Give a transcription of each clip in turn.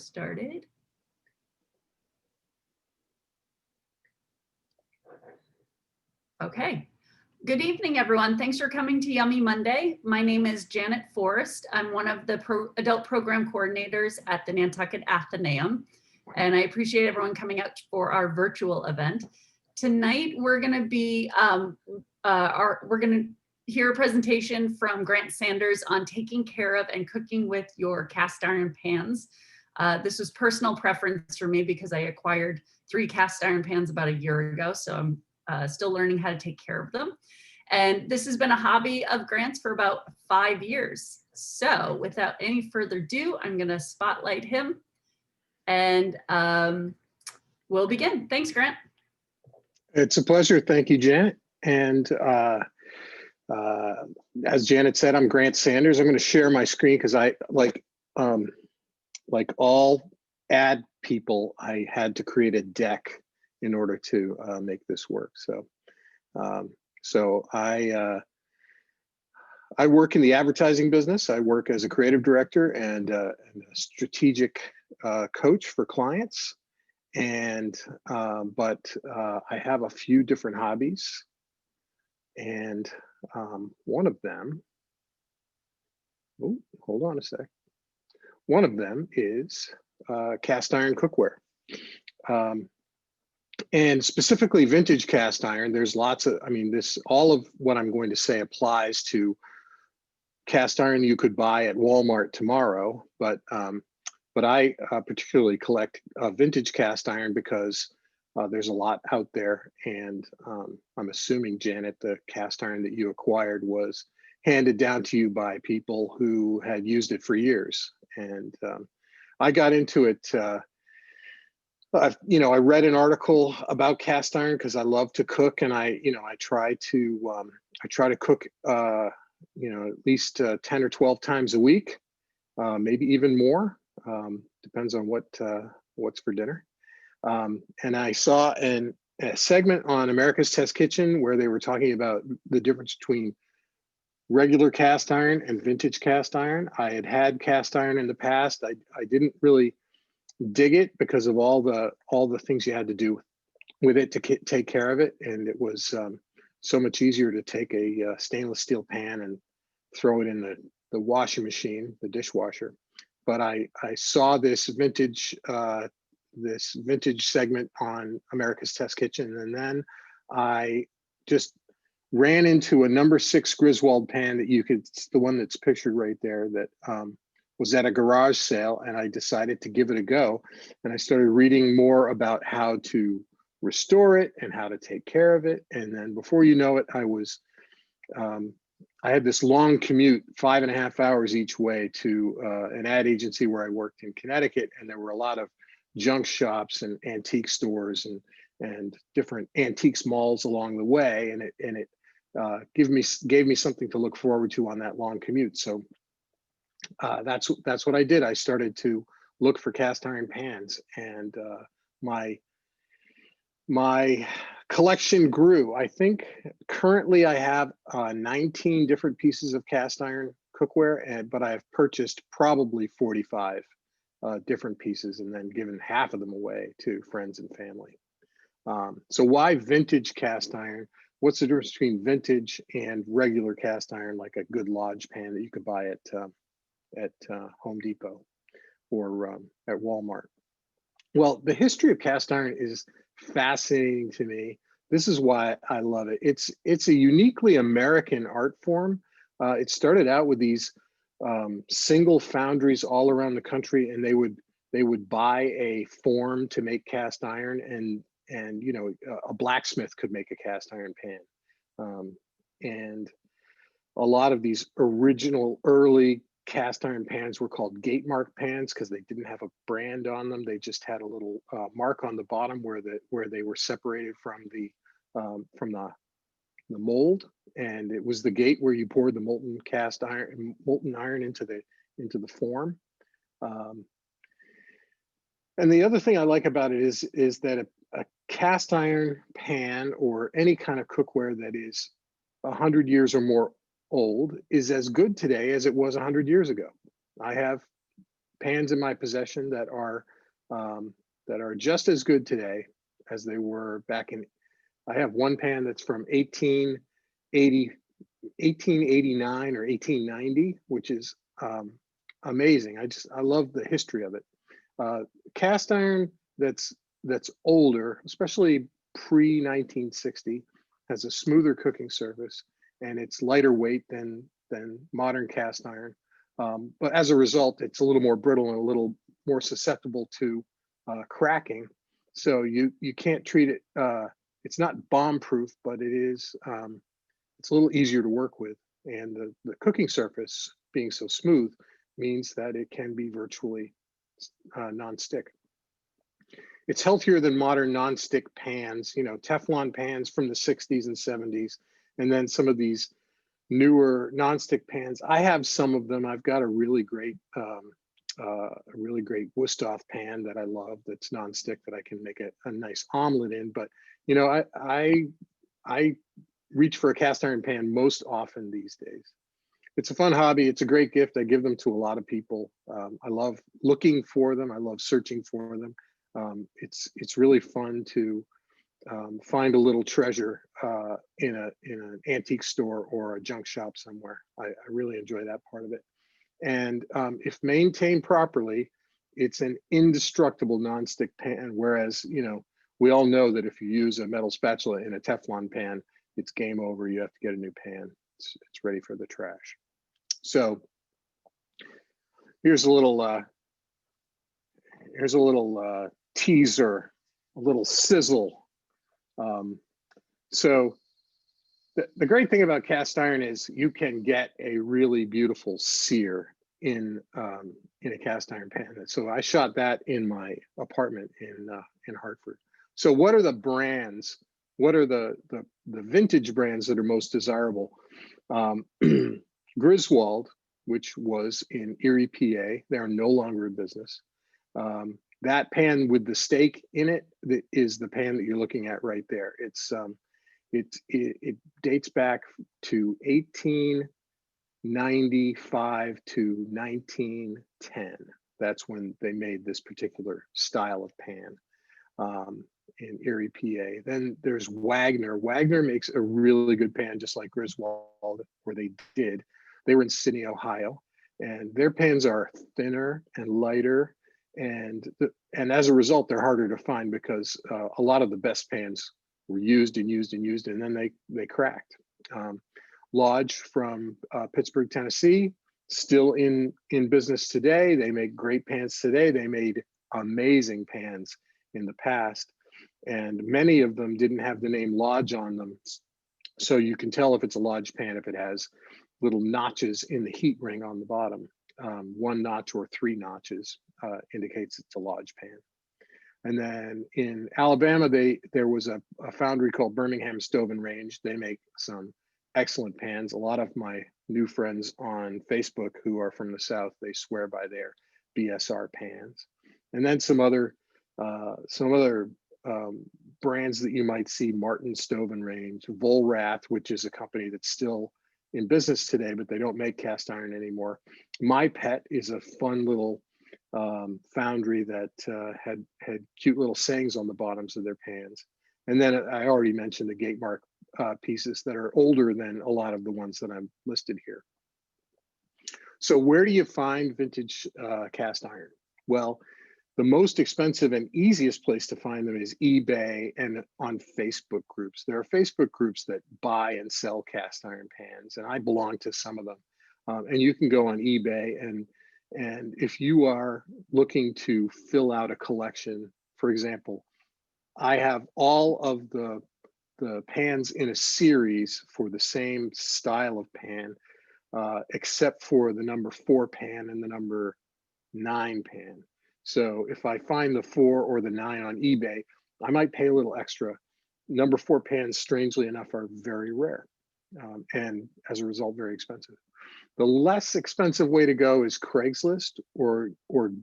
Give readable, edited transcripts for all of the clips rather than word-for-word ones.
started. Okay. Good evening, everyone. Thanks for coming to Yummy Monday. My name is Janet Forrest. I'm one of the adult program coordinators at the Nantucket Athenaeum, and I appreciate everyone coming out for our virtual event. Tonight, we're going to be hear a presentation from Grant Sanders on taking care of and cooking with your cast iron pans. This was personal preference for me because I acquired 3 cast iron pans about a year ago, so I'm still learning how to take care of them. And this has been a hobby of Grant's for about 5 years. So without any further ado, I'm going to spotlight him and we'll begin. Thanks, Grant. It's a pleasure. Thank you, Janet. And as Janet said, I'm Grant Sanders. I'm going to share my screen because I like all ad people, I had to create a deck in order to make this work. So I work in the advertising business. I work as a creative director and a strategic coach for clients. But I have a few different hobbies, and one of them, oh, hold on a sec. One of them is cast iron cookware. And specifically vintage cast iron. There's lots of, all of what I'm going to say applies to cast iron you could buy at Walmart tomorrow, but I particularly collect vintage cast iron because there's a lot out there, and I'm assuming, Janet, the cast iron that you acquired was handed down to you by people who had used it for years. And I got into it, I read an article about cast iron because I love to cook, and I try to cook, at least 10 or 12 times a week, maybe even more. Depends on what's for dinner. And I saw a segment on America's Test Kitchen where they were talking about the difference between regular cast iron and vintage cast iron. I had cast iron in the past. I didn't really dig it because of all the things you had to do with it to take care of it, and it was so much easier to take a stainless steel pan and throw it in the washing machine, the dishwasher. But I saw this vintage segment on America's Test Kitchen, and then I just ran into a number 6 Griswold pan that it's the one that's pictured right there, that was at a garage sale, and I decided to give it a go. And I started reading more about how to restore it and how to take care of it. And then before you know it, I had this long commute, 5.5 hours each way, to an ad agency where I worked in Connecticut, and there were a lot of junk shops and antique stores and different antiques malls along the way, and it gave me something to look forward to on that long commute. So that's what I did. I started to look for cast iron pans, and my collection grew. I think currently I have 19 different pieces of cast iron cookware, but I've purchased probably 45 different pieces and then given half of them away to friends and family. So why vintage cast iron? What's the difference between vintage and regular cast iron, like a good Lodge pan that you could buy at Home Depot or at Walmart? Well, the history of cast iron is fascinating to me. This is why I love it. It's a uniquely American art form. It started out with these single foundries all around the country, and they would buy a form to make cast iron, and a blacksmith could make a cast iron pan. And a lot of these original early cast iron pans were called gate mark pans because they didn't have a brand on them. They just had a little mark on the bottom where they were separated from the mold, and it was the gate where you poured the molten iron into the form. And the other thing I like about it is that a cast iron pan, or any kind of cookware that is 100 years or more old, is as good today as it was 100 years ago. I have pans in my possession that are just as good today as they were back in. I have one pan that's from 1889 or 1890, which is amazing. I love the history of it. Cast iron that's older, especially pre 1960, has a smoother cooking surface and it's lighter weight than modern cast iron. But as a result, it's a little more brittle and a little more susceptible to cracking. So you can't treat it. It's not bomb proof, but it is. It's a little easier to work with, and the cooking surface being so smooth means that it can be virtually non-stick. It's healthier than modern non-stick pans, you know, Teflon pans from the 60s and 70s, and then some of these newer non-stick pans. I have some of them. I've got a really great Wusthof pan that I love that's non-stick that I can make a nice omelet in. But you know, I reach for a cast iron pan most often these days. It's a fun hobby. It's a great gift. I give them to a lot of people. I love looking for them. I love searching for them. It's really fun to find a little treasure in an antique store or a junk shop somewhere. I really enjoy that part of it. And if maintained properly, it's an indestructible nonstick pan. Whereas, you know, we all know that if you use a metal spatula in a Teflon pan, it's game over. You have to get a new pan. It's ready for the trash. So here's a little teaser, a little sizzle. So the great thing about cast iron is you can get a really beautiful sear in a cast iron pan. So I shot that in my apartment in Hartford. So what are the brands? What are the vintage brands that are most desirable? Griswold, which was in Erie, PA, they are no longer in business. That pan with the steak in it is the pan that you're looking at right there. It dates back to 1895 to 1910. That's when they made this particular style of pan in Erie, PA. Then there's Wagner. Wagner makes a really good pan, just like Griswold, where they did. They were in Sydney, Ohio, and their pans are thinner and lighter, and as a result, they're harder to find because a lot of the best pans were used, and then they cracked. Lodge from Pittsburgh, Tennessee, still in business today. They make great pans today. They made amazing pans in the past, and many of them didn't have the name Lodge on them. So you can tell if it's a Lodge pan if it has little notches in the heat ring on the bottom. One notch or three notches indicates it's a Lodge pan. And then in Alabama, there was a foundry called Birmingham Stove and Range. They make some excellent pans. A lot of my new friends on Facebook who are from the South, they swear by their BSR pans. And then some other brands that you might see: Martin Stove and Range, Volrath, which is a company that's still in business today, but they don't make cast iron anymore. My Pet is a fun little foundry that had cute little sayings on the bottoms of their pans. And then I already mentioned the Gatemark pieces that are older than a lot of the ones that I'm listed here. So where do you find vintage cast iron? Well, the most expensive and easiest place to find them is eBay and on Facebook groups. There are Facebook groups that buy and sell cast iron pans, and I belong to some of them. And you can go on eBay, and if you are looking to fill out a collection, for example, I have all of the pans in a series for the same style of pan, except for the number 4 pan and the number 9 pan. So if I find the 4 or the 9 on eBay, I might pay a little extra. Number 4 pans, strangely enough, are very rare, and as a result, very expensive. The less expensive way to go is Craigslist, or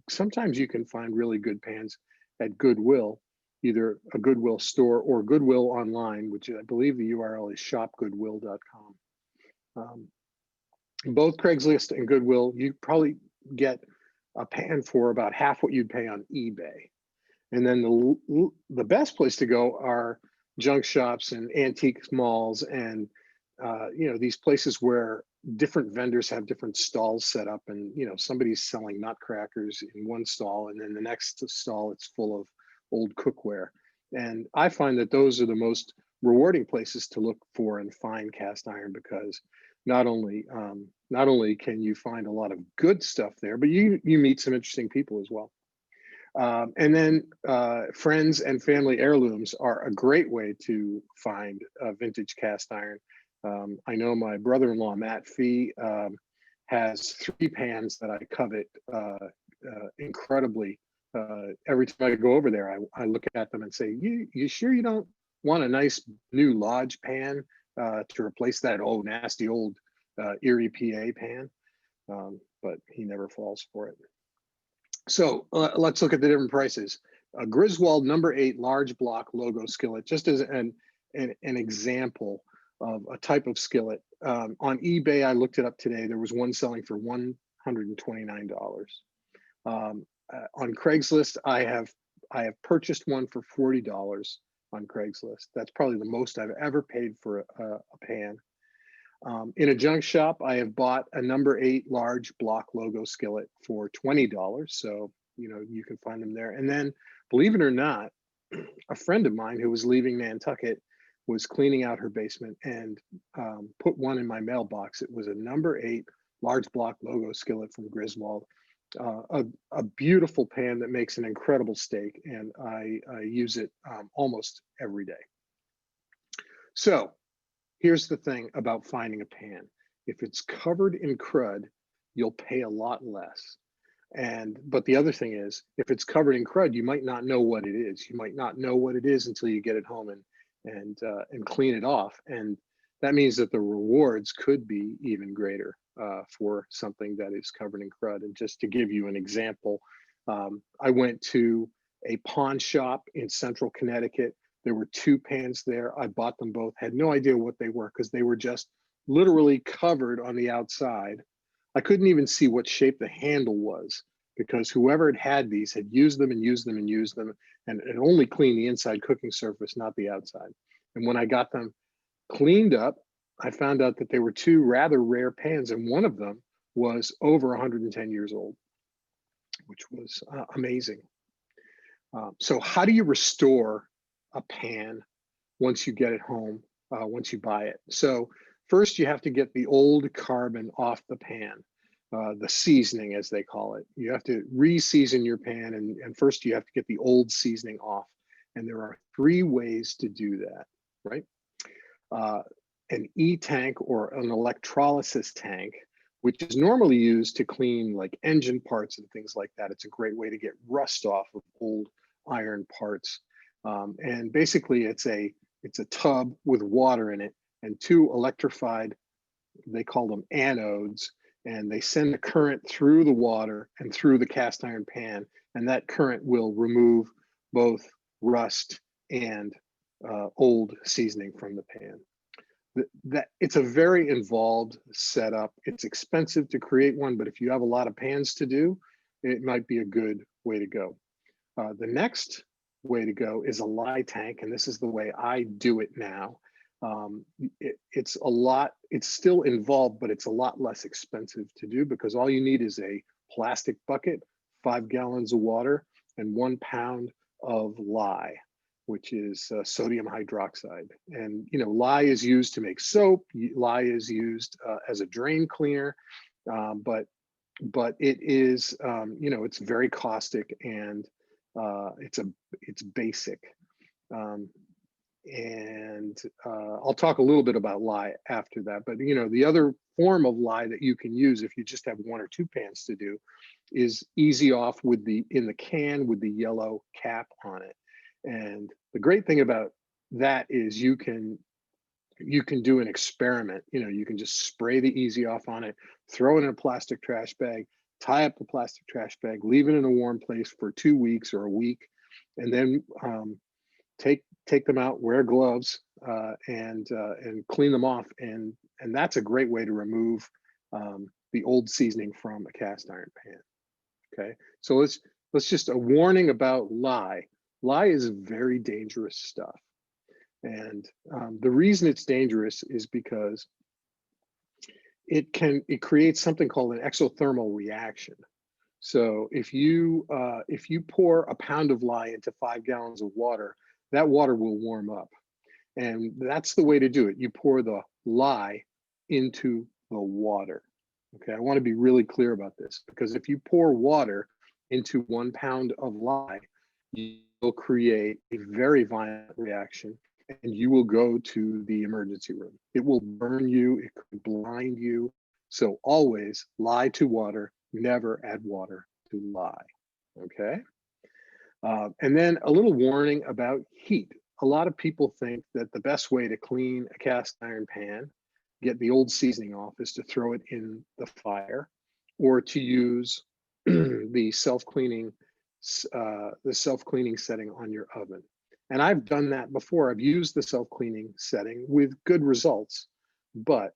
sometimes you can find really good pans at Goodwill, either a Goodwill store or Goodwill online, which I believe the URL is shopgoodwill.com. Both Craigslist and Goodwill, you probably get a pan for about half what you'd pay on eBay. And then the best place to go are junk shops and antique malls, and these places where different vendors have different stalls set up, and somebody's selling nutcrackers in one stall, and then the next stall it's full of old cookware. And I find that those are the most rewarding places to look for and find cast iron, because not only can you find a lot of good stuff there, but you meet some interesting people as well. And then friends and family heirlooms are a great way to find vintage cast iron. I know my brother-in-law, Matt Fee, has 3 pans that I covet incredibly. Every time I go over there, I look at them and say, you sure you don't want a nice new Lodge pan to replace that nasty old Erie, PA pan? But he never falls for it. So let's look at the different prices. A Griswold #8 large block logo skillet, just as an example of a type of skillet. On eBay, I looked it up today. There was one selling for $129. On Craigslist, I have purchased one for $40 on Craigslist. That's probably the most I've ever paid for a pan. In a junk shop, I have bought a #8 large block logo skillet for $20. So, you can find them there. And then, believe it or not, a friend of mine who was leaving Nantucket was cleaning out her basement and put one in my mailbox. It was a #8 large block logo skillet from Griswold. A beautiful pan that makes an incredible steak, and I use it almost every day. So here's the thing about finding a pan. If it's covered in crud, you'll pay a lot less. But the other thing is, if it's covered in crud, you might not know what it is. You might not know what it is until you get it home and clean it off. And that means that the rewards could be even greater for something that is covered in crud. And just to give you an example, I went to a pawn shop in central Connecticut. There were 2 pans there. I bought them both, had no idea what they were because they were just literally covered on the outside. I couldn't even see what shape the handle was because whoever had these had used them and used them and used them and only cleaned the inside cooking surface, not the outside. And when I got them cleaned up, I found out that they were 2 rather rare pans, and one of them was over 110 years old, which was amazing. So how do you restore a pan once you get it home, once you buy it? So first you have to get the old carbon off the pan, the seasoning as they call it. You have to re-season your pan, and first you have to get the old seasoning off. And there are 3 ways to do that, right? An E-tank or an electrolysis tank, which is normally used to clean like engine parts and things like that. It's a great way to get rust off of old iron parts. And basically it's a tub with water in it and 2 electrified, they call them anodes, and they send a current through the water and through the cast iron pan, and that current will remove both rust and old seasoning from the pan. That it's a very involved setup. It's expensive to create one, but if you have a lot of pans to do, it might be a good way to go. The next way to go is a lye tank, and this is the way I do it now. It's still involved, but it's a lot less expensive to do because all you need is a plastic bucket, 5 gallons of water, and 1 pound of lye, which is sodium hydroxide. And lye is used to make soap. Lye is used as a drain cleaner, but it is it's very caustic, and it's basic. And I'll talk a little bit about lye after that. But the other form of lye that you can use if you just have 1 or 2 pans to do is Easy Off in the can with the yellow cap on it. And the great thing about that is you can do an experiment. You can just spray the Easy Off on it, throw it in a plastic trash bag, tie up the plastic trash bag, leave it in a warm place for 2 weeks or a week, and then take them out, wear gloves, and clean them off. And that's a great way to remove the old seasoning from a cast iron pan. Okay, so let's just a warning about lye. Lye is very dangerous stuff, and the reason it's dangerous is because it creates something called an exothermal reaction. So if you pour a pound of lye into 5 gallons of water, that water will warm up. And that's the way to do it. You pour the lye into the water. Okay, I want to be really clear about this because if you pour water into 1 pound of lye, you will create a very violent reaction and you will go to the emergency room. It will burn you, it could blind you. So always lye to water, never add water to lye. Okay. And then a little warning about heat. A lot of people think that the best way to clean a cast iron pan, get the old seasoning off, is to throw it in the fire or to use the self-cleaning setting on your oven. And I've done that before. I've used the self-cleaning setting with good results, but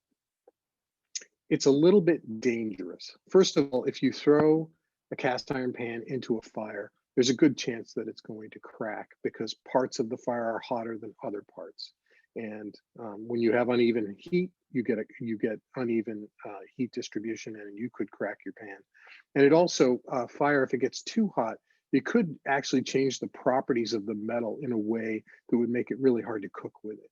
it's a little bit dangerous. First of all, if you throw a cast iron pan into a fire, there's a good chance that it's going to crack because parts of the fire are hotter than other parts. And when you have uneven heat, you get uneven heat distribution, and you could crack your pan. And it also fire, if it gets too hot, it could actually change the properties of the metal in a way that would make it really hard to cook with it.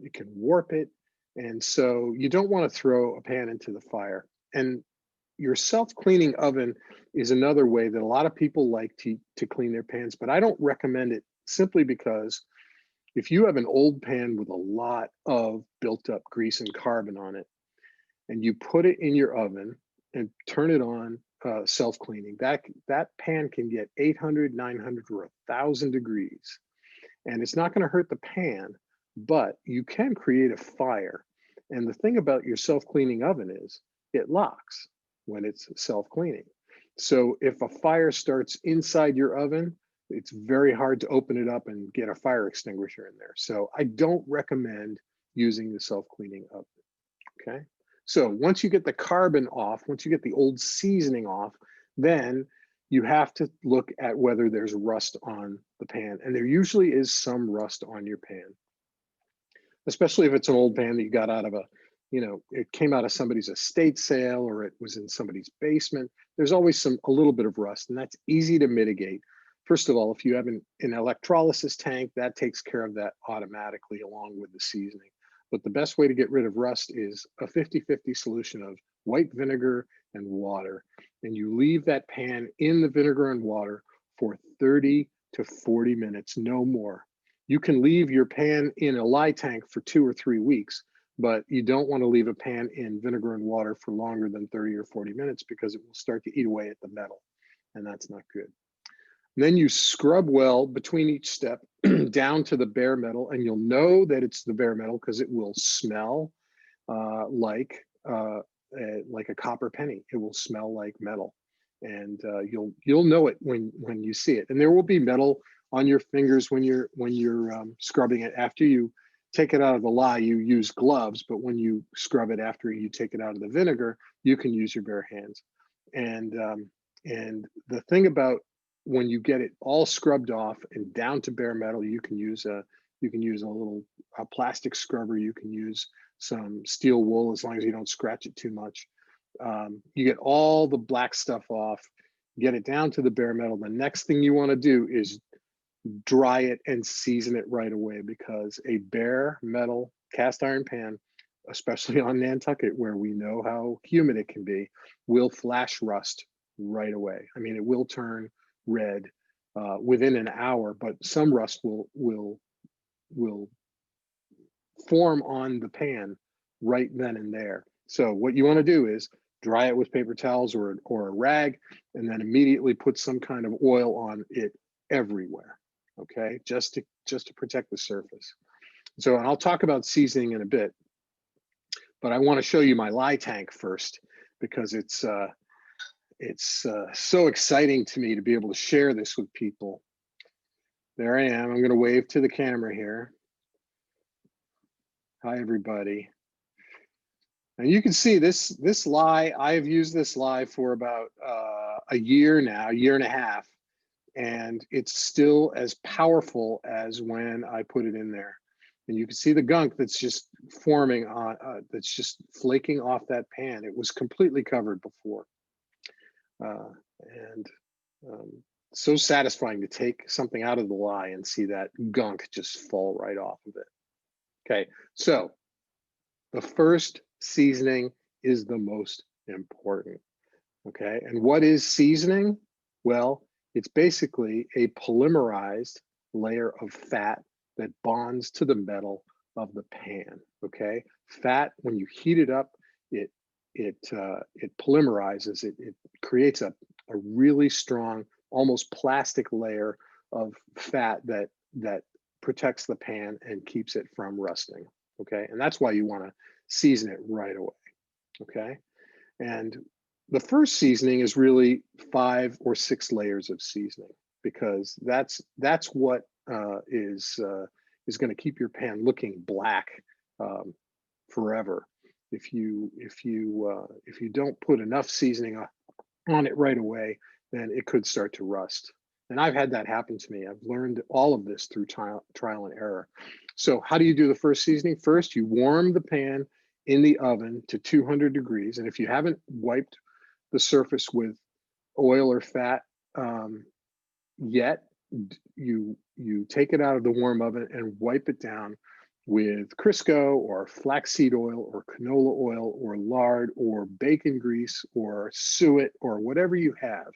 It can warp it, and so you don't want to throw a pan into the fire. And your self-cleaning oven is another way that a lot of people like to clean their pans, but I don't recommend it simply because if you have an old pan with a lot of built up grease and carbon on it, and you put it in your oven and turn it on self-cleaning, that pan can get 800, 900, or 1,000 degrees. And it's not going to hurt the pan, but you can create a fire. And the thing about your self-cleaning oven is it locks when it's self-cleaning. So if a fire starts inside your oven, it's very hard to open it up and get a fire extinguisher in there. So I don't recommend using the self-cleaning oven. Okay. So once you get the carbon off, once you get the old seasoning off, then you have to look at whether there's rust on the pan. And there usually is some rust on your pan, especially if it's an old pan that you got out of it came out of somebody's estate sale or it was in somebody's basement. There's always a little bit of rust, and that's easy to mitigate. First of all, if you have an electrolysis tank, that takes care of that automatically along with the seasoning. But the best way to get rid of rust is a 50-50 solution of white vinegar and water. And you leave that pan in the vinegar and water for 30 to 40 minutes, no more. You can leave your pan in a lye tank for 2 or 3 weeks, but you don't want to leave a pan in vinegar and water for longer than 30 or 40 minutes because it will start to eat away at the metal, and that's not good. And then you scrub well between each step down to the bare metal, and you'll know that it's the bare metal because it will smell like a copper penny. It will smell like metal, and you'll know it when you see it. And there will be metal on your fingers when you're scrubbing it. After you take it out of the lye, you use gloves, but when you scrub it after you take it out of the vinegar, you can use your bare hands. And the thing about when you get it all scrubbed off and down to bare metal, you can use a little plastic scrubber. You can use some steel wool as long as you don't scratch it too much. You get all the black stuff off, get it down to the bare metal. The next thing you want to do is dry it and season it right away, because a bare metal cast iron pan, especially on Nantucket where we know how humid it can be, will flash rust right away. I mean, it will turn red within an hour, but some rust will form on the pan right then and there. So what you want to do is dry it with paper towels or a rag, and then immediately put some kind of oil on it everywhere. Okay, just to protect the surface. So, and I'll talk about seasoning in a bit, but I want to show you my lye tank first because it's so exciting to me to be able to share this with people. There I am. I'm going to wave to the camera here. Hi, everybody. And you can see this lye, I've used this lye for about a year now, year and a half, and it's still as powerful as when I put it in there. And you can see the gunk that's just forming on, that's just flaking off that pan. It was completely covered before. And so satisfying to take something out of the lye and see that gunk just fall right off of it. Okay, so the first seasoning is the most important. Okay, and what is seasoning? Well, it's basically a polymerized layer of fat that bonds to the metal of the pan. Okay, fat, when you heat it up, it polymerizes. It creates a really strong, almost plastic layer of fat that protects the pan and keeps it from rusting. Okay, and that's why you want to season it right away. Okay, and the first seasoning is really 5 or 6 layers of seasoning, because that's what is going to keep your pan looking black forever. If you don't put enough seasoning on it right away, then it could start to rust. And I've had that happen to me. I've learned all of this through trial and error. So how do you do the first seasoning? First, you warm the pan in the oven to 200 degrees. And if you haven't wiped the surface with oil or fat yet, you take it out of the warm oven and wipe it down with Crisco or flaxseed oil or canola oil or lard or bacon grease or suet or whatever you have.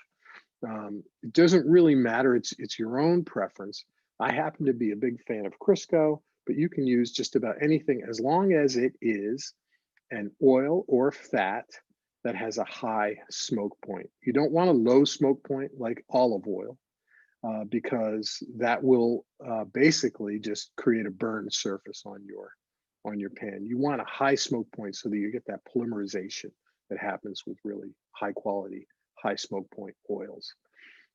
It doesn't really matter. It's your own preference. I happen to be a big fan of Crisco, but you can use just about anything as long as it is an oil or fat that has a high smoke point. You don't want a low smoke point like olive oil, because that will basically just create a burned surface on your pan. You want a high smoke point so that you get that polymerization that happens with really high quality, high smoke point oils.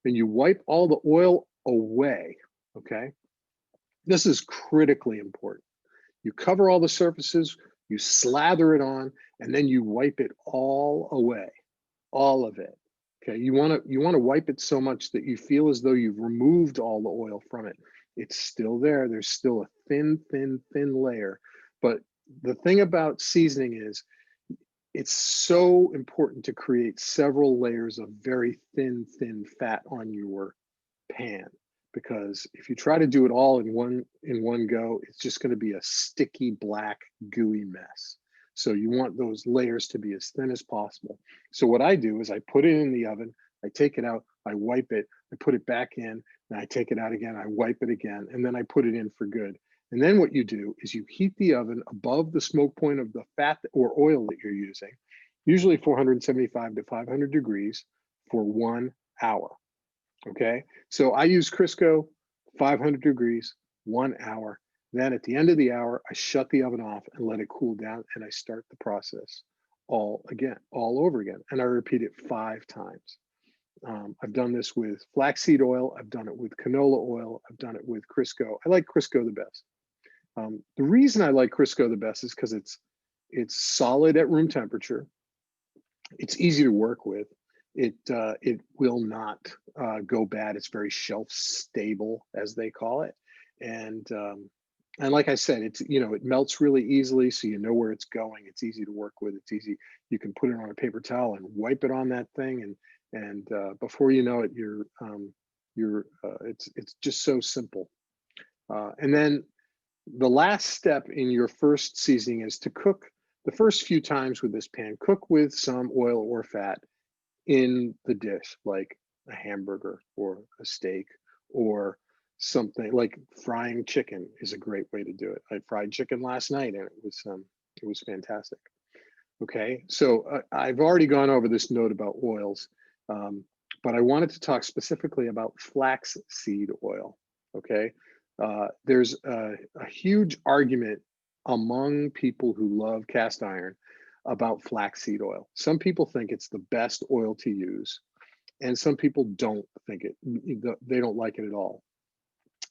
And you wipe all the oil away, okay? This is critically important. You cover all the surfaces, you slather it on, and then you wipe it all away, all of it. Okay, you want to wipe it so much that you feel as though you've removed all the oil from it. It's still there. There's still a thin layer. But the thing about seasoning is it's so important to create several layers of very thin fat on your pan, because if you try to do it all in one go, it's just going to be a sticky, black, gooey mess. So you want those layers to be as thin as possible. So what I do is I put it in the oven, I take it out, I wipe it, I put it back in, and I take it out again, I wipe it again, and then I put it in for good. And then what you do is you heat the oven above the smoke point of the fat or oil that you're using, usually 475 to 500 degrees for 1 hour. Okay, so I use Crisco, 500 degrees, 1 hour. Then at the end of the hour, I shut the oven off and let it cool down, and I start the process all over again. And I repeat it 5 times. I've done this with flaxseed oil. I've done it with canola oil. I've done it with Crisco. I like Crisco the best. The reason I like Crisco the best is because it's solid at room temperature. It's easy to work with. It will not go bad. It's very shelf stable, as they call it, and like I said, it's it melts really easily, so you know where it's going. It's easy to work with. It's easy. You can put it on a paper towel and wipe it on that thing, and before you know it, it's just so simple. And then the last step in your first seasoning is to cook the first few times with this pan. Cook with some oil or fat in the dish, like a hamburger or a steak or something. Like frying chicken is a great way to do it. I fried chicken last night and it was fantastic. Okay, so I've already gone over this note about oils, but I wanted to talk specifically about flax seed oil. Okay, there's a huge argument among people who love cast iron about flaxseed oil. Some people think it's the best oil to use, and some people don't think it. They don't like it at all.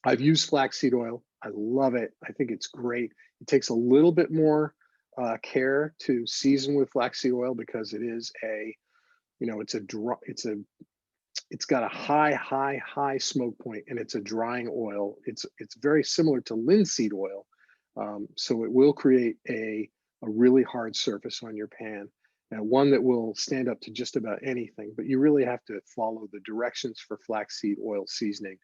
I've used flaxseed oil. I love it. I think it's great. It takes a little bit more care to season with flaxseed oil because it is it's got a high smoke point, and it's a drying oil. It's very similar to linseed oil. So it will create a really hard surface on your pan, and one that will stand up to just about anything, but you really have to follow the directions for flaxseed oil seasoning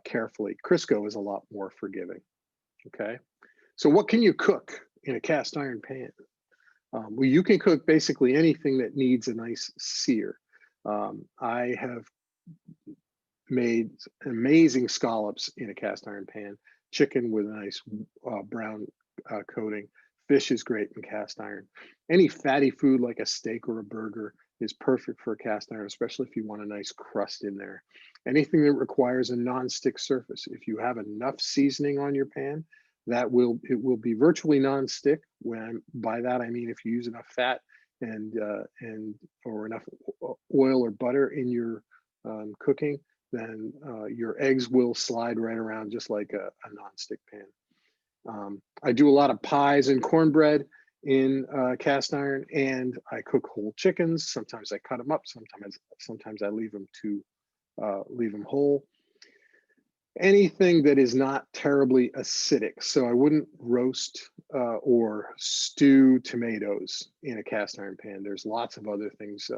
carefully. Crisco is a lot more forgiving, okay? So what can you cook in a cast iron pan? Well, you can cook basically anything that needs a nice sear. I have made amazing scallops in a cast iron pan, chicken with a nice brown coating. Fish is great in cast iron. Any fatty food like a steak or a burger is perfect for a cast iron, especially if you want a nice crust in there. Anything that requires a non-stick surface, if you have enough seasoning on your pan, it will be virtually non-stick. By that I mean if you use enough fat and or enough oil or butter in your cooking, then your eggs will slide right around just like a non-stick pan. I do a lot of pies and cornbread in cast iron, and I cook whole chickens. Sometimes I cut them up. Sometimes I leave them whole. Anything that is not terribly acidic. So I wouldn't roast or stew tomatoes in a cast iron pan. There's lots of other things.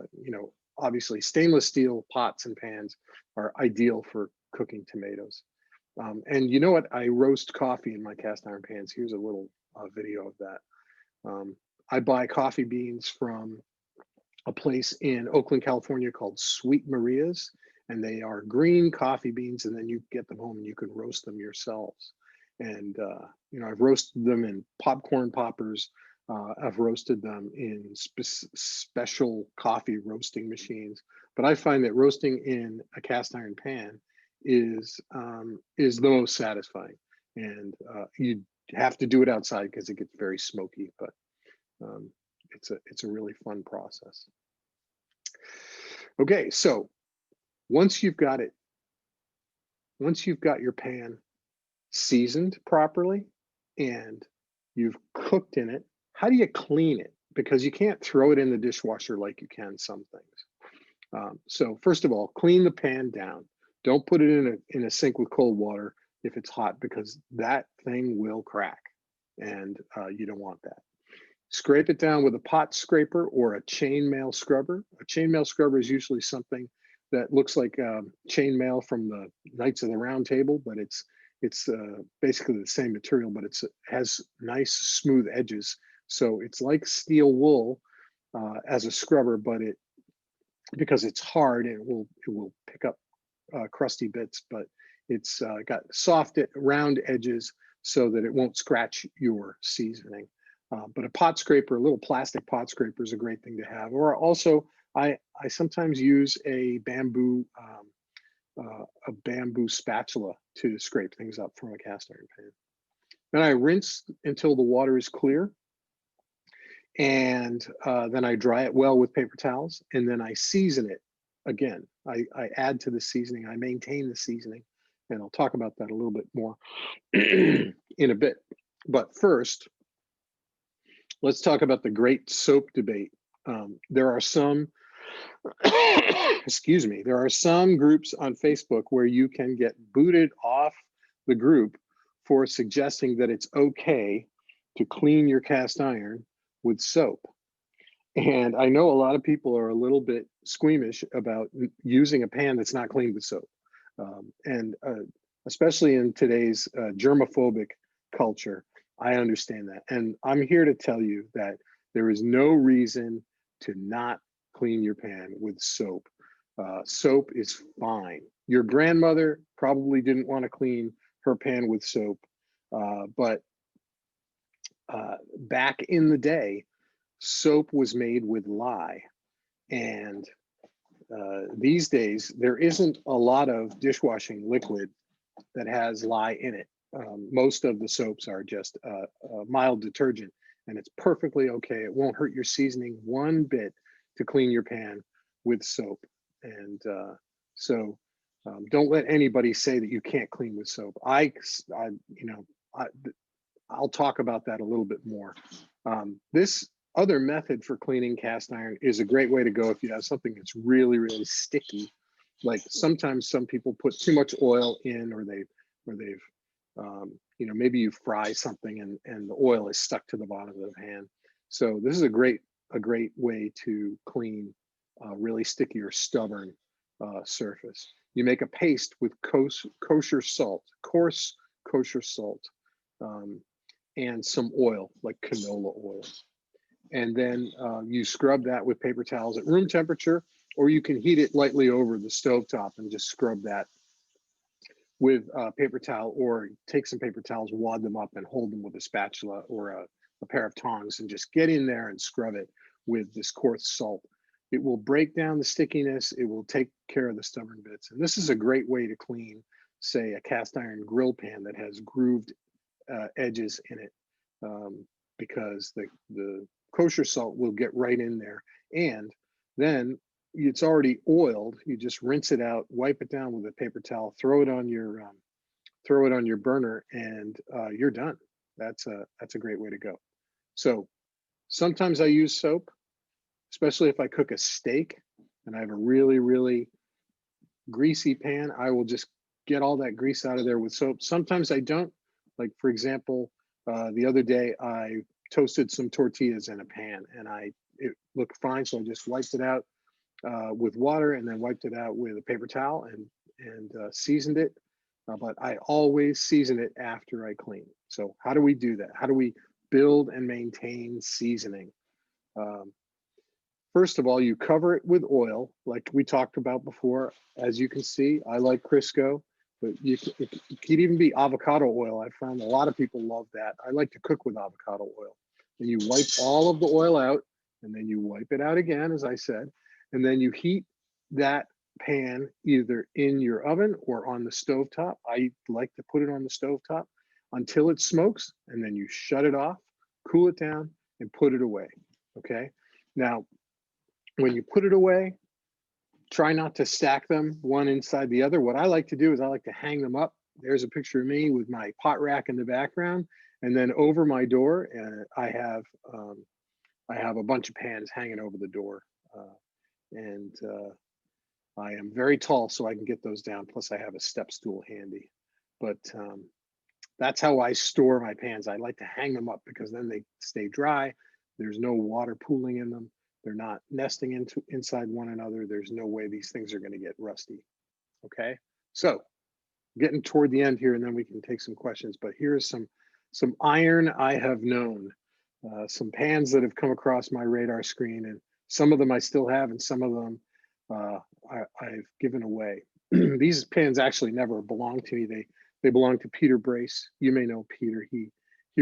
Obviously stainless steel pots and pans are ideal for cooking tomatoes. And you know what? I roast coffee in my cast iron pans. Here's a little video of that. I buy coffee beans from a place in Oakland, California called Sweet Maria's, and they are green coffee beans, and then you get them home and you can roast them yourselves. And I've roasted them in popcorn poppers. I've roasted them in special coffee roasting machines. But I find that roasting in a cast iron pan is the most satisfying. And you have to do it outside because it gets very smoky, but it's a really fun process. Okay, so once you've got your pan seasoned properly and you've cooked in it, how do you clean it? Because you can't throw it in the dishwasher like you can some things. So first of all, clean the pan down. Don't put it in a sink with cold water if it's hot, because that thing will crack, and you don't want that. Scrape it down with a pot scraper or a chainmail scrubber. A chainmail scrubber is usually something that looks like chainmail from the Knights of the Round Table, but it's basically the same material, but it has nice smooth edges. So it's like steel wool as a scrubber, but because it's hard, it will pick up crusty bits, but it's got soft round edges so that it won't scratch your seasoning. But a pot scraper, a little plastic pot scraper, is a great thing to have. Or also, I sometimes use a bamboo spatula to scrape things up from a cast iron pan. Then I rinse until the water is clear, and then I dry it well with paper towels, and then I season it again. I add to the seasoning. I maintain the seasoning, and I'll talk about that a little bit more in a bit. But first, let's talk about the great soap debate. There are some, excuse me, there are some groups on Facebook where you can get booted off the group for suggesting that it's okay to clean your cast iron with soap. And I know a lot of people are a little bit squeamish about using a pan that's not cleaned with soap. And especially in today's germophobic culture, I understand that. And I'm here to tell you that there is no reason to not clean your pan with soap. Soap is fine. Your grandmother probably didn't want to clean her pan with soap, but back in the day, soap was made with lye. And these days, there isn't a lot of dishwashing liquid that has lye in it. Most of the soaps are just a mild detergent, and it's perfectly okay. It won't hurt your seasoning one bit to clean your pan with soap. And so don't let anybody say that you can't clean with soap. I'll talk about that a little bit more. This other method for cleaning cast iron is a great way to go if you have something that's really, really sticky. Like sometimes some people put too much oil in, or they've you know, maybe you fry something and the oil is stuck to the bottom of the pan. So this is a great way to clean really sticky or stubborn surface. You make a paste with kosher salt, coarse kosher salt, and some oil like canola oil. And then you scrub that with paper towels at room temperature, or you can heat it lightly over the stovetop and just scrub that with a paper towel, or take some paper towels, wad them up and hold them with a spatula or a pair of tongs and just get in there and scrub it with this coarse salt. It will break down the stickiness. It will take care of the stubborn bits. And this is a great way to clean, say, a cast iron grill pan that has grooved edges in it, because the kosher salt will get right in there. And then it's already oiled. You just rinse it out, wipe it down with a paper towel, throw it on your burner, and you're done. That's a great way to go. So sometimes I use soap, especially if I cook a steak and I have a really, really greasy pan. I will just get all that grease out of there with soap. Sometimes I don't. Like, for example, the other day I toasted some tortillas in a pan and it looked fine, so I just wiped it out with water, and then wiped it out with a paper towel and seasoned it. But I always season it after I clean. So how do we do that? How do we build and maintain seasoning? First of all, you cover it with oil, like we talked about before. As you can see, I like Crisco, but it could even be avocado oil. I found a lot of people love that. I like to cook with avocado oil. And you wipe all of the oil out, and then you wipe it out again, as I said, and then you heat that pan either in your oven or on the stovetop. I like to put it on the stovetop until it smokes, and then you shut it off, cool it down, and put it away. Okay. Now, when you put it away, try not to stack them one inside the other. What I like to do is I like to hang them up. There's a picture of me with my pot rack in the background, and then over my door, I have a bunch of pans hanging over the door, and I am very tall, so I can get those down. Plus, I have a step stool handy. But that's how I store my pans. I like to hang them up because then they stay dry. There's no water pooling in them. They're not nesting inside one another. There's no way these things are going to get rusty. Okay, so getting toward the end here, and then we can take some questions. But here's some iron I have known, some pans that have come across my radar screen, and some of them I still have, and some of them I've given away. These pans actually never belonged to me. They belong to Peter Brace. You may know Peter. He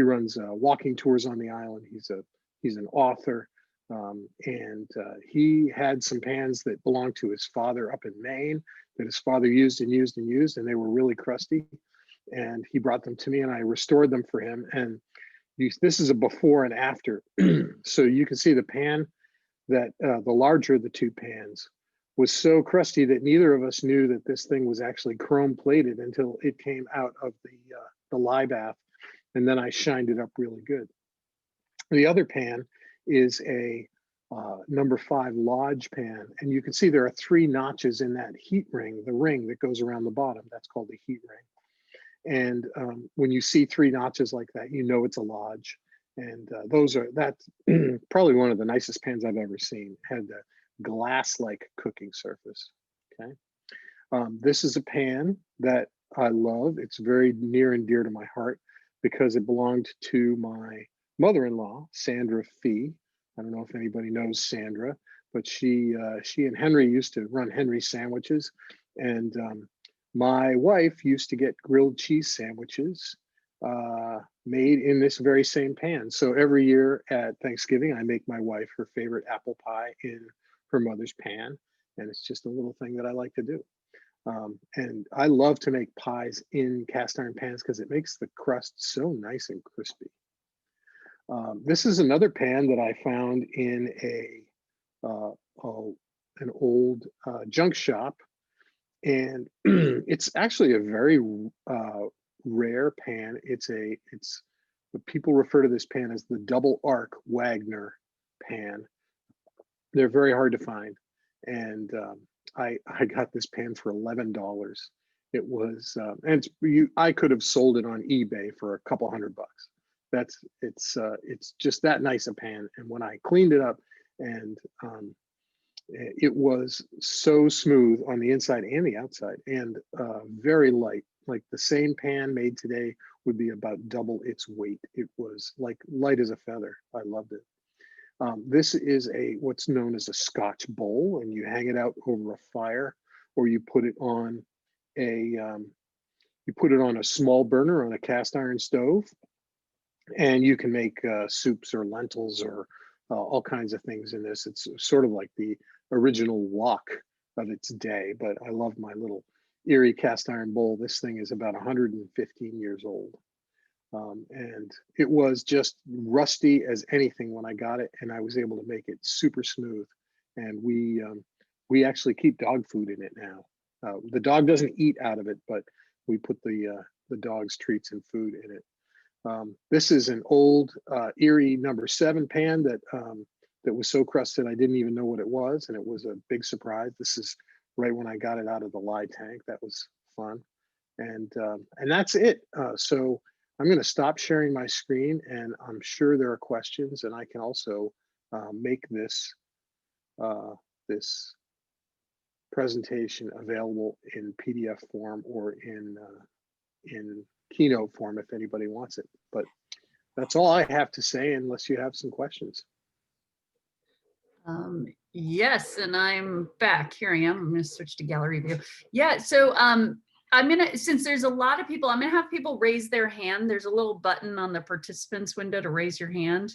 runs walking tours on the island. He's an author. And he had some pans that belonged to his father up in Maine that his father used and used and used, and they were really crusty. And he brought them to me, and I restored them for him. And this is a before and after. So you can see the pan that the larger of the two pans was so crusty that neither of us knew that this thing was actually chrome plated until it came out of the lye bath. And then I shined it up really good. The other pan is a number 5 Lodge pan. And you can see there are 3 notches in that heat ring, the ring that goes around the bottom. That's called the heat ring. And when you see 3 notches like that, you know it's a Lodge. And that's probably one of the nicest pans I've ever seen. Had the glass-like cooking surface. Okay. This is a pan that I love. It's very near and dear to my heart because it belonged to my mother-in-law, Sandra Fee. I don't know if anybody knows Sandra, but she and Henry used to run Henry Sandwiches, and my wife used to get grilled cheese sandwiches made in this very same pan. So every year at Thanksgiving, I make my wife her favorite apple pie in her mother's pan, and it's just a little thing that I like to do. And I love to make pies in cast iron pans because it makes the crust so nice and crispy. This is another pan that I found in an old junk shop, and it's actually a very rare pan. It's but people refer to this pan as the double arc Wagner pan. They're very hard to find. And I got this pan for $11. It was, and I could have sold it on eBay for a couple $100. It's just that nice a pan. And when I cleaned it up, and it was so smooth on the inside and the outside, and very light. Like the same pan made today would be about double its weight. It was like light as a feather. I loved it. This is what's known as a Scotch bowl, and you hang it out over a fire, or you put it on a small burner on a cast iron stove, and you can make soups or lentils or all kinds of things in this. It's sort of like the original wok of its day, but I love my little Erie cast iron bowl. This thing is about 115 years old. And it was just rusty as anything when I got it, and I was able to make it super smooth. And we actually keep dog food in it now. The dog doesn't eat out of it, but we put the dog's treats and food in it. This is an old Erie number 7 pan that was so crusted I didn't even know what it was, and it was a big surprise. This is right when I got it out of the lye tank. That was fun, and that's it. So I'm going to stop sharing my screen, and I'm sure there are questions, and I can also make this this presentation available in PDF form or in Keynote form if anybody wants it. But that's all I have to say, unless you have some questions. Yes, and I'm back. Here I am. I'm going to switch to gallery view. Yeah, so I'm gonna, since there's a lot of people, I'm gonna have people raise their hand. There's a little button on the participants window to raise your hand.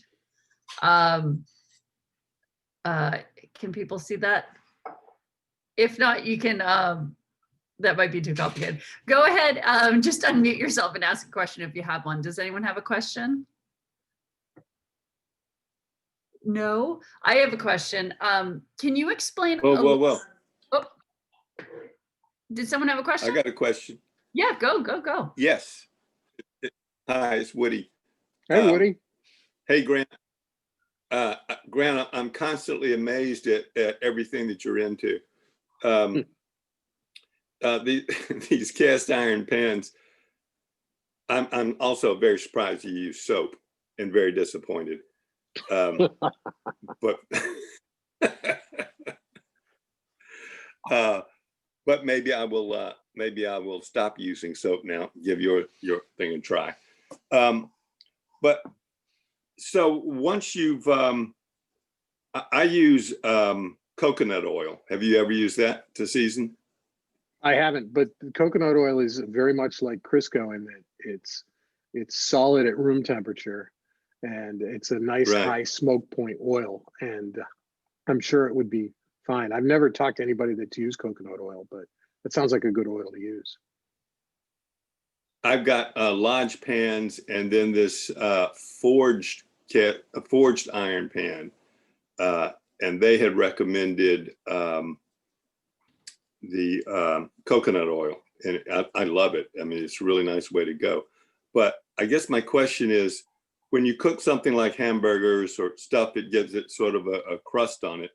Can people see that? If not, you can, that might be too complicated. Go ahead, just unmute yourself and ask a question if you have one. Does anyone have a question? No, I have a question. Can you explain? Whoa. Oh, did someone have a question? I got a question. Yeah, go. Yes. Hi, it's Woody. Hey, Woody. Hey, Grant. Grant, I'm constantly amazed at everything that you're into. These cast iron pans, I'm also very surprised you use soap and very disappointed. But maybe I will stop using soap now. Give your thing a try. But so once you've, I use coconut oil. Have you ever used that to season? I haven't, but coconut oil is very much like Crisco in that it's solid at room temperature, and it's a nice high smoke point oil, and I'm sure it would be fine. I've never talked to anybody that's used coconut oil, but it sounds like a good oil to use. I've got Lodge pans, and then this forged iron pan, and they had recommended the coconut oil, and I love it. I mean, it's a really nice way to go. But I guess my question is, when you cook something like hamburgers or stuff that gives it sort of a crust on it,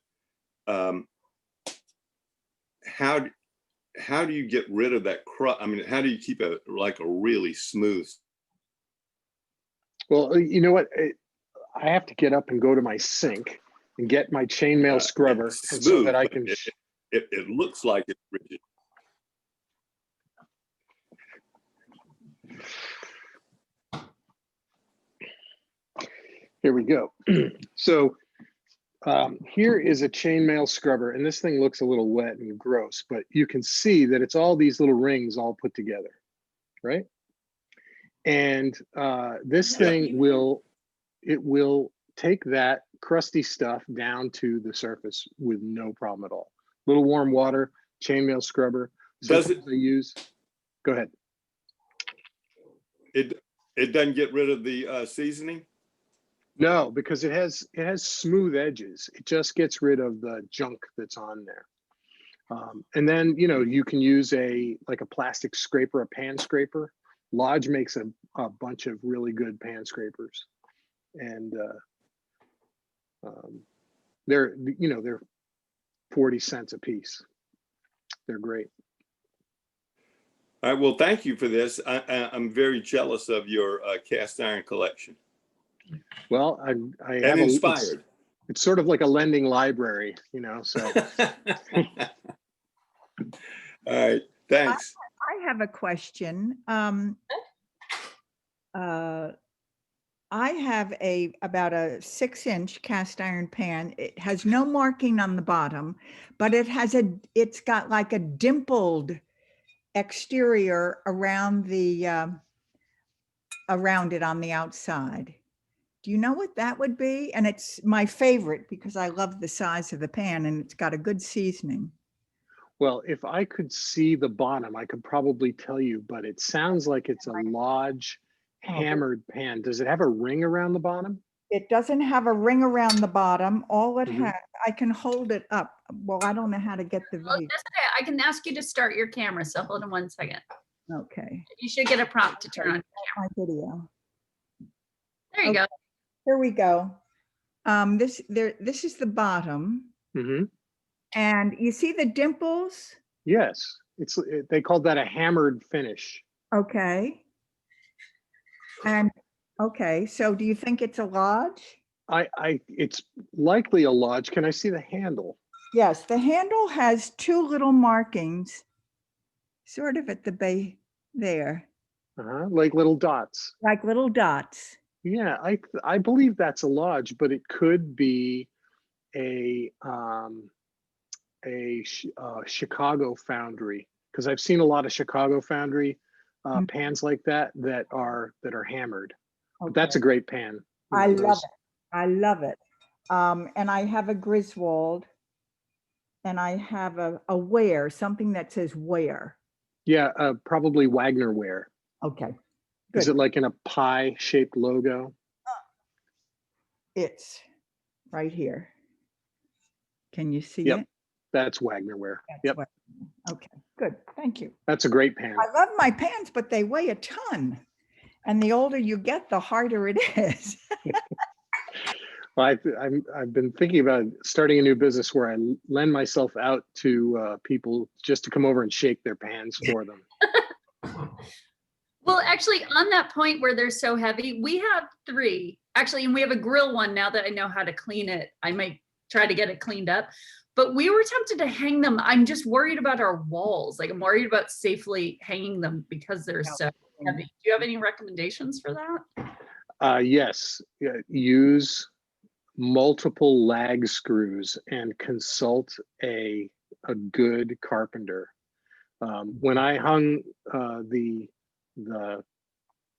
how do you get rid of that crust? I mean, how do you keep it like a really smooth? Well, you know what? I have to get up and go to my sink and get my chainmail scrubber, and so that I can. It looks like it's rigid. Here we go. So here is a chainmail scrubber, and this thing looks a little wet and gross, but you can see that it's all these little rings all put together, right? And this thing will take that crusty stuff down to the surface with no problem at all. Little warm water, chainmail scrubber. Sometimes they use. Go ahead. It doesn't get rid of the seasoning? No, because it has smooth edges. It just gets rid of the junk that's on there. And then, you know, you can use like a plastic scraper, a pan scraper, Lodge makes a bunch of really good pan scrapers, and they're, you know, they're 40 cents a piece. They're great. All right, well, thank you for this. I'm very jealous of your cast iron collection Well, I and have inspired. it's sort of like a lending library, you know, so. All right, thanks. I have a question. I have about a 6-inch cast iron pan. It has no marking on the bottom, but it's got like a dimpled exterior around around it on the outside. Do you know what that would be? And it's my favorite because I love the size of the pan and it's got a good seasoning. Well, if I could see the bottom, I could probably tell you, but it sounds like it's a Lodge hammered pan. Does it have a ring around the bottom? It doesn't have a ring around the bottom. All it Mhm. has, I can hold it up. Well, I don't know how to get the Well, video. that's okay. I can ask you to start your camera, so hold on 1 second. Okay, You should get a prompt to turn on. my video. There you go. Here we go. This is the bottom, Mm-hmm. and you see the dimples? Yes, they called that a hammered finish. Okay. And, okay, so do you think it's a Lodge? It's likely a Lodge. Can I see the handle? Yes, the handle has 2 little markings, sort of at the base there, Like little dots. like little dots. Yeah, I believe that's a Lodge, but it could be a Chicago foundry, because I've seen a lot of Chicago foundry Mhm. pans like that are hammered. But that's a Okay. great pan. You I know, love those- it. I love it. And I have a Griswold, and I have a Ware, something that says Ware. Yeah, probably Wagner ware. Okay, Is good. it like in a pie shaped logo? It's right here. Can you see Yep. it? That's Wagner ware. That's Yep, what- Okay, good. Thank you. that's a great pan. I love my pans, but they weigh a ton. And the older you get, the harder it is. Well, I've been thinking about starting a new business where I lend myself out to people just to come over and shake their pans for them. Well, actually, on that point where they're so heavy, we have 3. Actually, and we have a grill one now that I know how to clean it. I might try to get it cleaned up. But we were tempted to hang them. I'm just worried about our walls. Like, I'm worried about safely hanging them because they're so heavy. Do you have any recommendations for that? Yes, yeah, use multiple lag screws and consult a good carpenter. When I hung the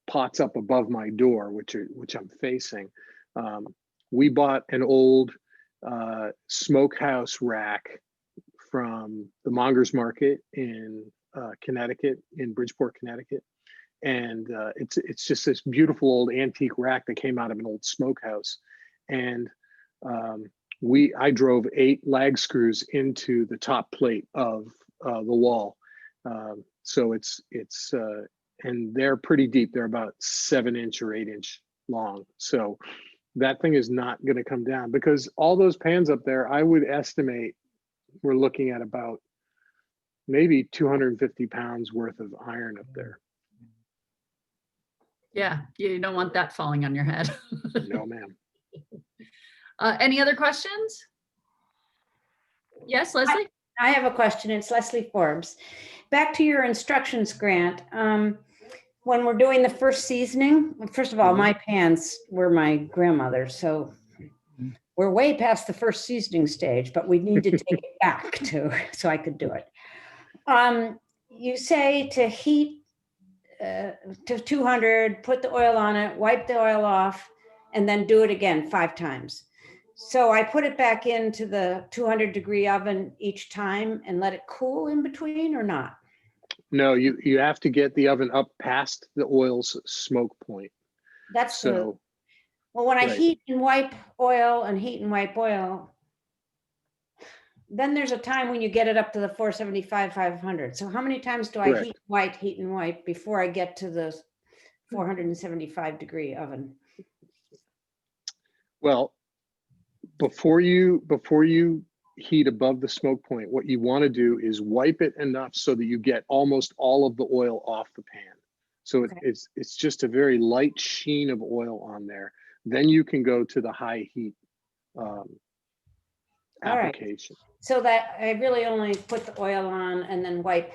pots up above my door, which I'm facing, we bought an old smokehouse rack from the Mongers Market in Connecticut, in Bridgeport, Connecticut. And it's just this beautiful old antique rack that came out of an old smokehouse. And I drove 8 lag screws into the top plate of the wall. So it's and they're pretty deep. They're about 7-inch or 8-inch long. So that thing is not going to come down, because all those pans up there, I would estimate we're looking at about maybe 250 pounds worth of iron up there. Yeah, you don't want that falling on your head. No, ma'am. Any other questions? Yes, Leslie? I have a question. It's Leslie Forbes. Back to your instructions grant. When we're doing the first seasoning, first of all, my pans were my grandmother's, so we're way past the first seasoning stage, but we need to take it back so I could do it. You say to heat to 200, put the oil on it, wipe the oil off, and then do it again 5 times. So I put it back into the 200-degree oven each time and let it cool in between, or not? No, you have to get the oven up past the oil's smoke point. That's So well, when I right. heat and wipe oil and heat and wipe oil, then there's a time when you get it up to the 475, 500. So how many times do I Correct. heat and wipe before I get to the 475-degree oven? Well, before you heat above the smoke point, what you want to do is wipe it enough so that you get almost all of the oil off the pan. So Okay. it's just a very light sheen of oil on there. Then you can go to the high heat All right. application. So that I really only put the oil on and then wipe.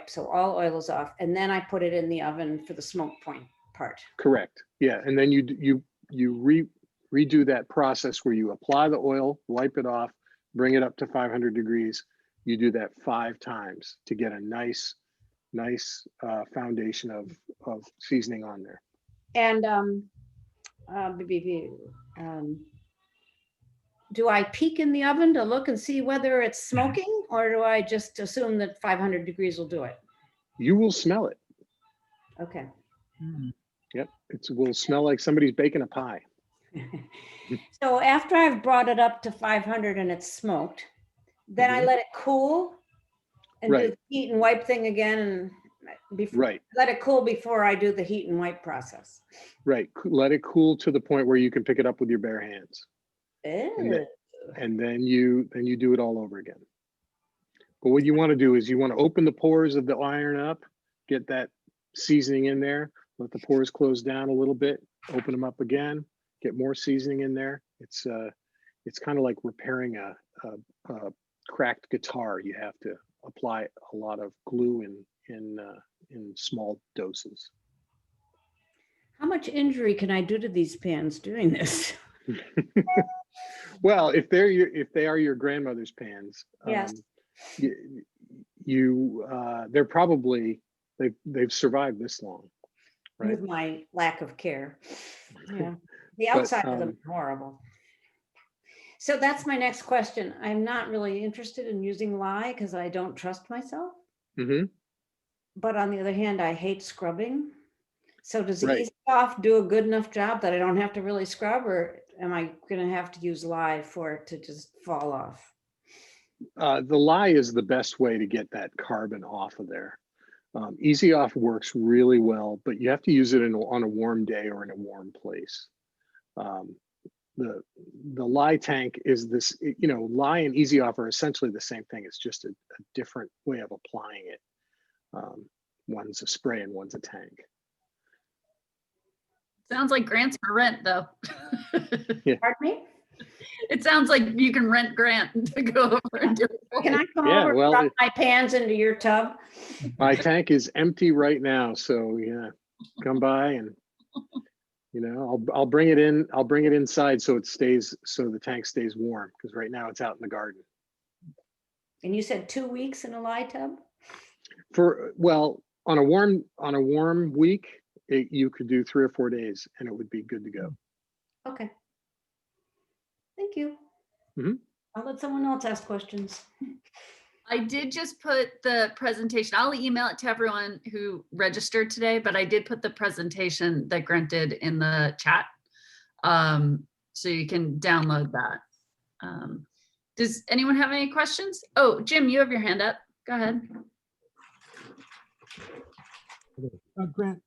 So all oil is off. And then I put it in the oven for the smoke point part. Correct. Yeah, and then you redo that process where you apply the oil, wipe it off, bring it up to 500 degrees. You do that 5 times to get a nice foundation of seasoning on there. And do I peek in the oven to look and see whether it's smoking, or do I just assume that 500 degrees will do it? You will smell it. Okay. Yep, it will smell like somebody's baking a pie. So after I've brought it up to 500 and it's smoked, then I Mhm. let it cool and do Right. the heat and wipe thing again, and before Right, let it cool before I do the heat and wipe process. right. Let it cool to the point where you can pick it up with your bare hands. And Ew. then you do it all over again. But what you want to do is you want to open the pores of the iron up, get that seasoning in there, let the pores close down a little bit, open them up again, get more seasoning in there. It's kind of like repairing a cracked guitar. You have to apply a lot of glue in small doses. How much injury can I do to these pans doing this? Well, if they are your grandmother's pans, Yes. they're probably they've survived this long, right? With my lack of care. Yeah. The But, outside of them is horrible. So that's my next question. I'm not really interested in using lye because I don't trust myself. Mhm. But on the other hand, I hate scrubbing. So does Right. Easy Off do a good enough job that I don't have to really scrub, or am I going to have to use lye for it to just fall off? The lye is the best way to get that carbon off of there. Easy Off works really well, but you have to use it on a warm day or in a warm place. The lye tank is this, lye and Easy Off are essentially the same thing. It's just a different way of applying it. One's a spray and one's a tank. Sounds like Grant's for rent, though. Pardon me? It sounds like you can rent Grant to go over and do it. Can I come Yeah, over well, and drop my pans into your tub? My tank is empty right now, so yeah, come by and I'll bring it in. I'll bring it inside so the tank stays warm, because right now it's out in the garden. And you said 2 weeks in a lye tub? On a warm week, you could do 3 or 4 days and it would be good to go. Okay. Thank you. Mhm. I'll let someone else ask questions. I did just put the presentation. I'll email it to everyone who registered today, but I did put the presentation that Grant did in the chat. So you can download that. Does anyone have any questions? Oh, Jim, you have your hand up. Go ahead. Grant,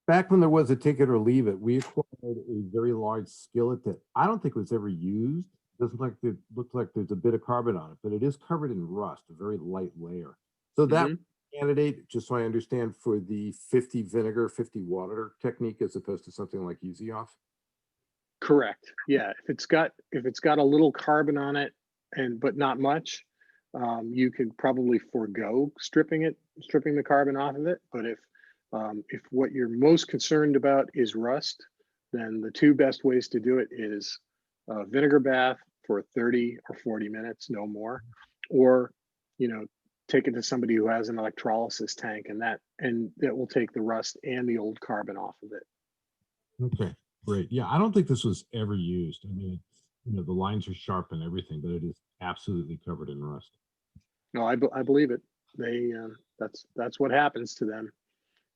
back when there was a take it or leave it, we acquired a very large skillet that I don't think was ever used. Doesn't look like there's a bit of carbon on it, but it is covered in rust, a very light layer. So that candidate, just so I understand, for the 50 vinegar, 50 water technique, as opposed to something like Easy Off. Correct. Yeah, if it's got a little carbon on it, but not much, you could probably forego stripping the carbon off of it. But if what you're most concerned about is rust, then the 2 best ways to do it is vinegar bath for 30 or 40 minutes, no more, or take it to somebody who has an electrolysis tank, and that will take the rust and the old carbon off of it. Okay, great. Yeah, I don't think this was ever used. I mean, the lines are sharp and everything, but it is absolutely covered in rust. No, I believe it. That's what happens to them.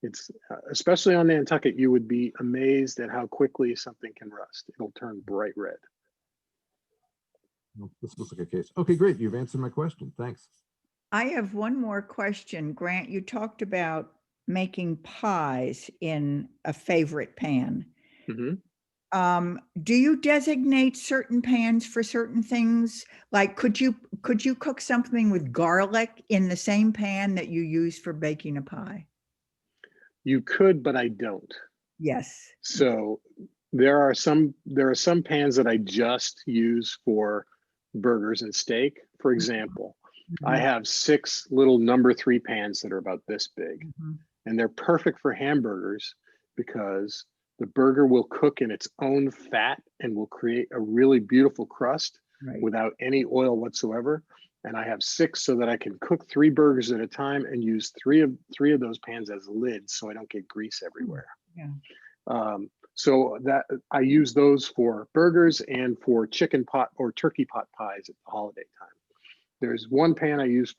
It's especially on Nantucket, you would be amazed at how quickly something can rust. It'll turn bright red. Well, this looks like a case. Okay, great. You've answered my question. Thanks. I have one more question. Grant, you talked about making pies in a favorite pan. Mhm. Do you designate certain pans for certain things? Like, could you cook something with garlic in the same pan that you use for baking a pie? You could, but I don't. Yes. So there are some pans that I just use for burgers and steak. For example, I Mhm, have 6 little number 3 pans that are about this big, mhm. and they're perfect for hamburgers because the burger will cook in its own fat and will create a really beautiful crust Right. without any oil whatsoever. And I have 6 so that I can cook 3 burgers at a time and use three of those pans as lids so I don't get grease everywhere. Yeah. So that I use those for burgers and for chicken pot or turkey pot pies at the holiday time. There's one pan I use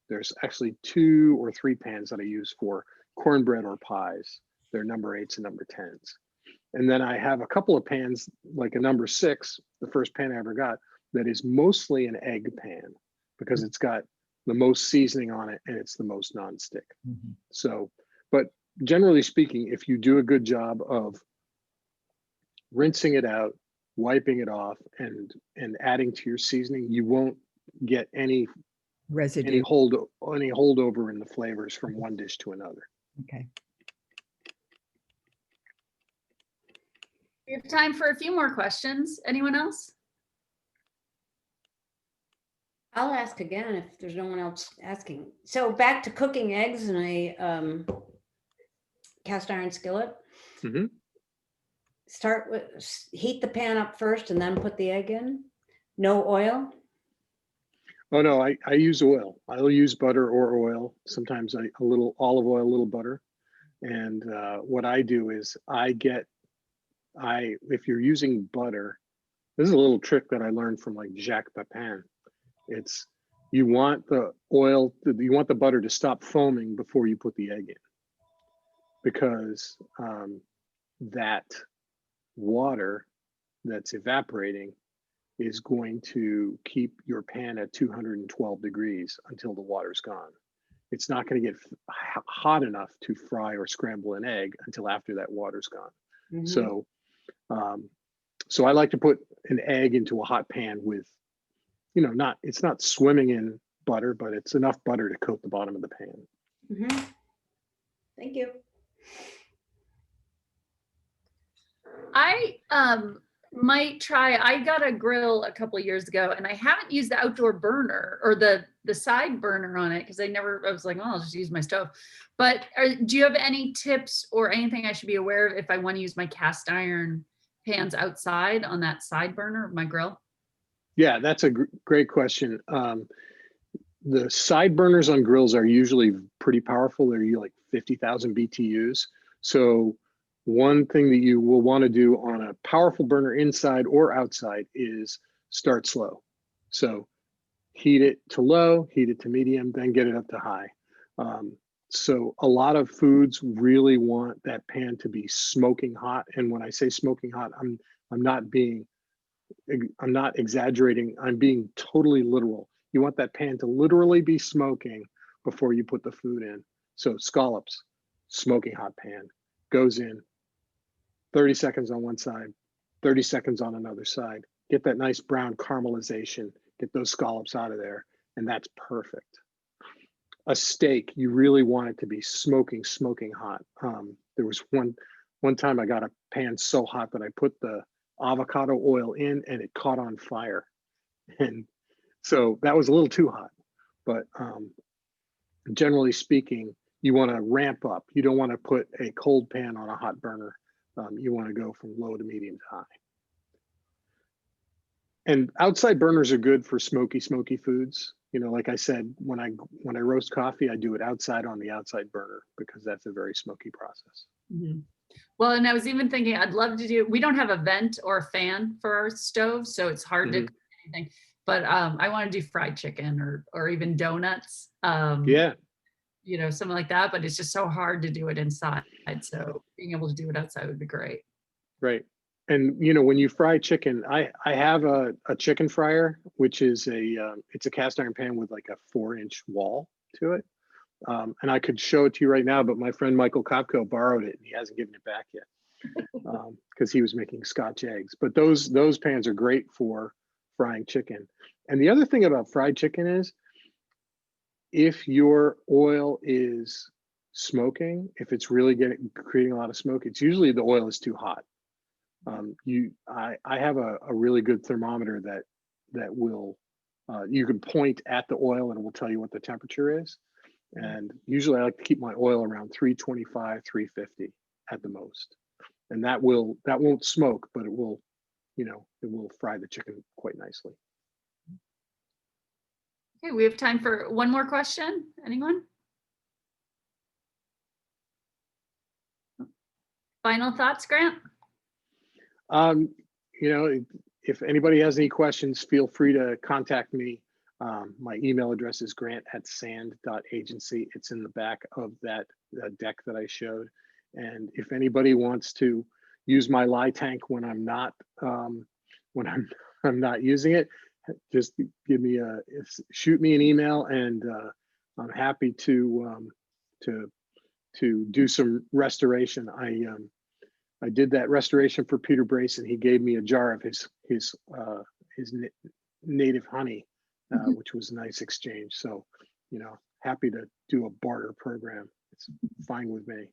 there's actually 2 or 3 pans that I use for cornbread or pies. They're number 8s and number 10s. And then I have a couple of pans, like a number 6, the first pan I ever got, that is mostly an egg pan because it's got the most seasoning on it and it's the most nonstick. Mhm. So, but generally speaking, if you do a good job of rinsing it out, wiping it off, and adding to your seasoning, you won't get any Residue. holdover in the flavors from one dish to another. Okay. We have time for a few more questions. Anyone else? I'll ask again if there's no one else asking. So back to cooking eggs in a cast iron skillet. Mhm. Start with, heat the pan up first and then put the egg in. No oil. Oh no, I use oil. I'll use butter or oil. Sometimes a little olive oil, a little butter. And what I do is if you're using butter, this is a little trick that I learned from like Jacques Pepin. It's you want the butter to stop foaming before you put the egg in, because that water that's evaporating is going to keep your pan at 212 degrees until the water's gone. It's not going to get hot enough to fry or scramble an egg until after that water's gone. Mhm. So, so I like to put an egg into a hot pan with, it's not swimming in butter, but it's enough butter to coat the bottom of the pan. Mhm. Thank you. I might try. I got a grill a couple of years ago and I haven't used the outdoor burner or the side burner on it because I was like, oh, I'll just use my stove. But do you have any tips or anything I should be aware of if I want to use my cast iron pans outside on that side burner of my grill? Yeah, that's a great question. The side burners on grills are usually pretty powerful. They're like 50,000 BTUs. So one thing that you will want to do on a powerful burner inside or outside is start slow. So heat it to low, heat it to medium, then get it up to high. So a lot of foods really want that pan to be smoking hot. And when I say smoking hot, I'm not exaggerating. I'm being totally literal. You want that pan to literally be smoking before you put the food in. So scallops, smoking hot pan, goes in 30 seconds on one side, 30 seconds on another side. Get that nice brown caramelization, get those scallops out of there, and that's perfect. A steak, you really want it to be smoking hot. There was one time I got a pan so hot that I put the avocado oil in and it caught on fire. And so that was a little too hot, but generally speaking, you want to ramp up. You don't want to put a cold pan on a hot burner. You want to go from low to medium to high. And outside burners are good for smoky foods. Like I said, when I roast coffee, I do it outside on the outside burner because that's a very smoky process. Mhm. Well, and I was even thinking I'd love to do, we don't have a vent or a fan for our stove, so it's hard to cook anything. But I want to do fried chicken or even donuts. Yeah. Something like that, but it's just so hard to do it inside. So being able to do it outside would be great. Right. And you know, when you fry chicken, I have a chicken fryer, which is it's a cast iron pan with like a 4-inch wall to it. And I could show it to you right now, but my friend Michael Kopko borrowed it and he hasn't given it back yet because he was making Scotch eggs. But those pans are great for frying chicken. And the other thing about fried chicken is if your oil is smoking, if it's really creating a lot of smoke, it's usually the oil is too hot. I have a really good thermometer that will you can point at the oil and it will tell you what the temperature is. And usually I like to keep my oil around 325, 350 at the most. And that won't smoke, but it will, you know, it will fry the chicken quite nicely. Okay, we have time for one more question. Anyone? Final thoughts, Grant? You know, if anybody has any questions, feel free to contact me. My email address is grant@sand.agency. It's in the back of that deck that I showed. And if anybody wants to use my lye tank when I'm not I'm not using it, just give me shoot me an email, and I'm happy to do some restoration. I did that restoration for Peter Brace, and he gave me a jar of his native honey, which was a nice exchange. So, you know, happy to do a barter program. It's fine with me.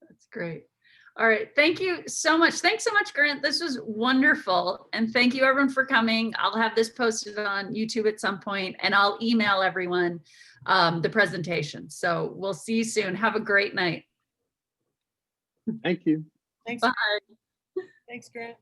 That's great. All right. Thank you so much. Thanks so much, Grant. This was wonderful. And thank you everyone for coming. I'll have this posted on YouTube at some point, and I'll email everyone the presentation. So we'll see you soon. Have a great night. Thank you. Thanks. Bye. Thanks, Grant.